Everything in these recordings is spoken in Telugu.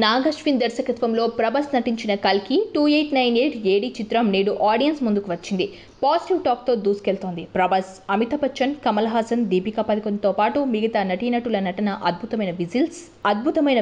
నాగశ్విన్ దర్శకత్వంలో ప్రభాస్ నటించిన కల్కి 2898 ఏడి చిత్రం నేడు ఆడియన్స్ ముందుకు వచ్చింది. పాజిటివ్ టాక్ తో దూసుకెళ్తోంది. ప్రభాస్, అమితాబ్ బచ్చన్, కమల్ హాసన్, దీపికా పదుకొనెతో పాటు మిగతా నటీనటుల నటన అద్భుతమైన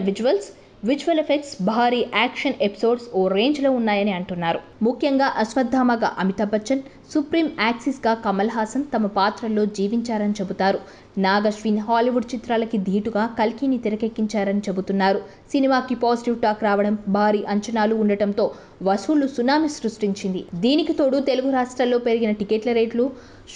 విజువల్ ఎఫెక్ట్స్, భారీ యాక్షన్ ఎపిసోడ్స్ ఓ రేంజ్ లో ఉన్నాయని అంటున్నారు. ముఖ్యంగా అశ్వత్థామగా అమితాబ్ బచ్చన్, సుప్రీం యాక్సిస్ గా కమల్ హాసన్ తమ పాత్రల్లో జీవించారని చెబుతారు. నాగశ్విన్ హాలీవుడ్ చిత్రాలకి ధీటుగా కల్కిని తెరకెక్కించారని చెబుతున్నారు. సినిమాకి పాజిటివ్ టాక్ రావడం, భారీ అంచనాలు ఉండటంతో వసూళ్లు సునామీ సృష్టించింది. దీనికి తోడు తెలుగు రాష్ట్రాల్లో పెరిగిన టికెట్ల రేట్లు,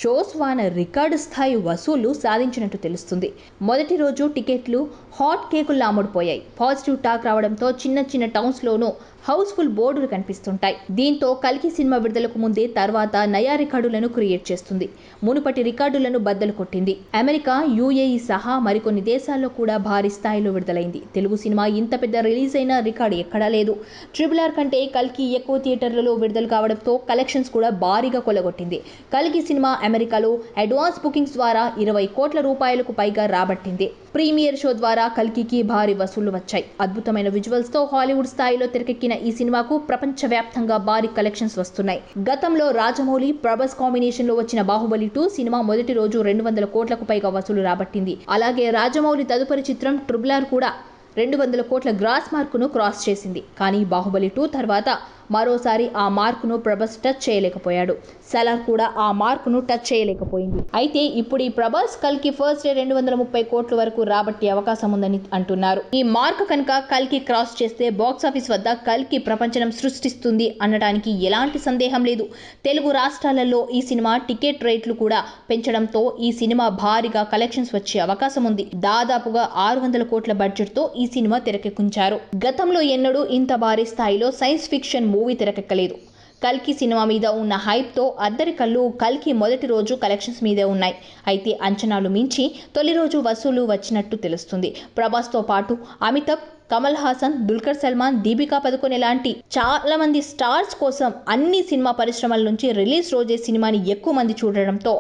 షోస్ వాన రికార్డు స్థాయి వసూళ్లు సాధించినట్టు తెలుస్తుంది. మొదటి రోజు టికెట్లు హాట్ కేకుల్లా అమ్ముడుపోయాయి. పాజిటివ్ టాక్ రావడంతో చిన్న టౌన్స్ లోనూ హౌస్ఫుల్ బోర్డులు కనిపిస్తుంటాయి. దీంతో కల్కి సినిమా విడుదలకు ముందే తర్వాత నయా రికార్డులను క్రియేట్ చేస్తుంది. మునుపటి రికార్డులను బద్దలు కొట్టింది. అమెరికా, యుఏఈ సహా మరికొన్ని దేశాల్లో కూడా భారీ స్థాయిలో విడుదలైంది. తెలుగు సినిమా ఇంత పెద్ద రిలీజ్ అయిన రికార్డు ఎక్కడా లేదు. RRR కంటే కల్కి ఎక్కువ థియేటర్లలో విడుదల కావడంతో కలెక్షన్స్ కూడా భారీగా కొల్లగొట్టింది. కల్కి సినిమా అమెరికాలో అడ్వాన్స్ బుకింగ్స్ ద్వారా 20 కోట్ల రూపాయలకు పైగా రాబట్టింది. ప్రీమియర్ షో ద్వారా కల్కికి భారీ వసూళ్లు వచ్చాయి. అద్భుతమైన విజువల్స్ తో హాలీవుడ్ స్థాయిలో తెరకెక్కిన ఈ సినిమాకు ప్రపంచవ్యాప్తంగా భారీ కలెక్షన్స్ వస్తున్నాయి. గతంలో రాజమౌళి, ప్రభాస్ కాంబినేషన్ లో వచ్చిన బాహుబలి 2 సినిమా మొదటి రోజు 200 కోట్లకు పైగా వసూలు రాబట్టింది. అలాగే రాజమౌళి తదుపరి చిత్రం RRR కూడా 200 కోట్ల గ్రాస్ మార్కును క్రాస్ చేసింది. కానీ బాహుబలి 2 తర్వాత మరోసారి ఆ మార్కును ప్రభాస్ టచ్ చేయలేకపోయాడు. సలార్ కూడా ఆ మార్కును టచ్ చేయలేకపోయింది. అయితే ఇప్పుడు ఈ ప్రభాస్ కల్కి ఫస్ట్ డే 230 కోట్ల వరకు రాబట్టే అవకాశం ఉందని అంటున్నారు. ఈ మార్క్ కనుక కల్కి క్రాస్ చేస్తే బాక్సాఫీస్ వద్ద కల్కి ప్రపంచం సృష్టిస్తుంది అనడానికి ఎలాంటి సందేహం లేదు. తెలుగు రాష్ట్రాలలో ఈ సినిమా టికెట్ రేట్లు కూడా పెంచడంతో ఈ సినిమా భారీగా కలెక్షన్స్ వచ్చే అవకాశం ఉంది. దాదాపుగా 600 కోట్ల బడ్జెట్ తో ఈ సినిమా తెరకెక్కించారు. గతంలో ఎన్నడూ ఇంత భారీ స్థాయిలో సైన్స్ ఫిక్షన్ మూవీ తెరకెక్కలేదు. కల్కి సినిమా మీద ఉన్న హైప్ తో అందరి కళ్ళు కల్కి మొదటి రోజు కలెక్షన్స్ మీదే ఉన్నాయి. అయితే అంచనాలు మించి తొలి రోజు వసూలు వచ్చినట్టు తెలుస్తుంది. ప్రభాస్ తో పాటు అమితాబ్, కమల్ హాసన్, దుల్కర్ సల్మాన్, దీపికా పదుకొనె లాంటి చాలా మంది స్టార్స్ కోసం అన్ని సినిమా పరిశ్రమల నుంచి రిలీజ్ రోజే సినిమాని ఎక్కువ మంది చూడడంతో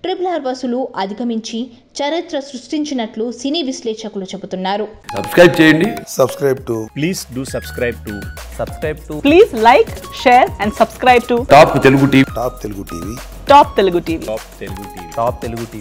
RRR వసూలు అధిగమించి చరిత్ర సృష్టించినట్లు సినీ విశ్లేషకులు చెబుతున్నారు. సబ్స్క్రైబ్ చేయండి. Please like, share and subscribe to top Telugu TV. Top Telugu TV.